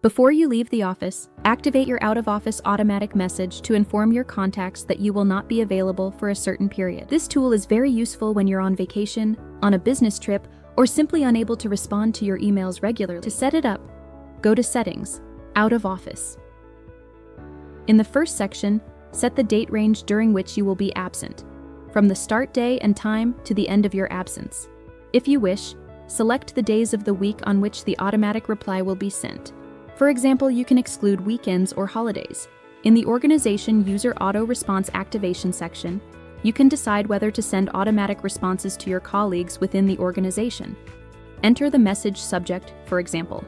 Before you leave the office, activate your out-of-office automatic message to inform your contacts that you will not be available for a certain period. This tool is very useful when you're on vacation, on a business trip, or simply unable to respond to your emails regularly. To set it up, go to Settings, Out of Office. In the first section, set the date range during which you will be absent, from the start day and time to the end of your absence. If you wish, select the days of the week on which the automatic reply will be sent. For example, you can exclude weekends or holidays. In the Organization User Auto Response Activation section, you can decide whether to send automatic responses to your colleagues within the organization. Enter the message subject, for example,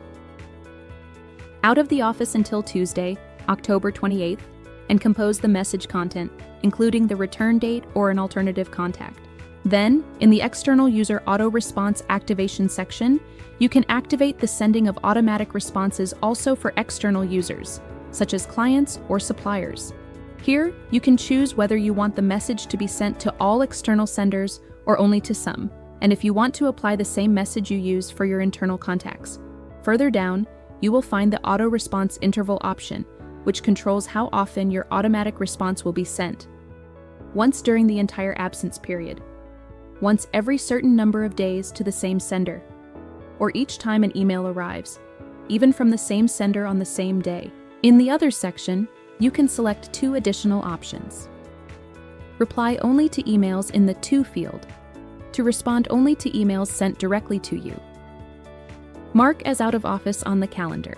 "Out of the office until Tuesday, October 28th, and compose the message content, including the return date or an alternative contact. Then, in the External User Auto Response Activation section, you can activate the sending of automatic responses also for external users, such as clients or suppliers. Here, you can choose whether you want the message to be sent to all external senders or only to some, and if you want to apply the same message you use for your internal contacts. Further down, you will find the Auto Response Interval option, which controls how often your automatic response will be sent. Once during the entire absence period, once every certain number of days to the same sender, or each time an email arrives, even from the same sender on the same day. In the Other section, you can select two additional options. Reply only to emails in the To field, to respond only to emails sent directly to you. Mark as out of office on the calendar,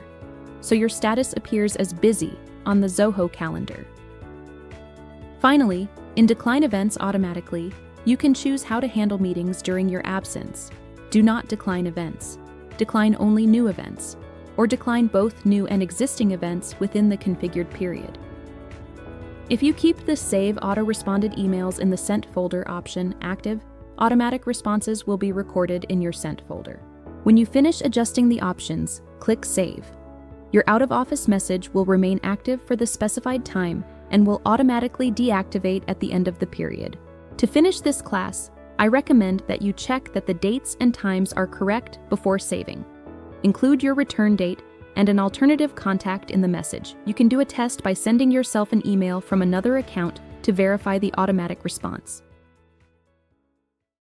so your status appears as busy on the Zoho calendar. Finally, in Decline Events automatically, you can choose how to handle meetings during your absence. Do not decline events, decline only new events, or decline both new and existing events within the configured period. If you keep the Save Auto-Responded Emails in the Sent folder option active, automatic responses will be recorded in your Sent folder. When you finish adjusting the options, click Save. Your out-of-office message will remain active for the specified time and will automatically deactivate at the end of the period. To finish this class, I recommend that you check that the dates and times are correct before saving. Include your return date and an alternative contact in the message. You can do a test by sending yourself an email from another account to verify the automatic response.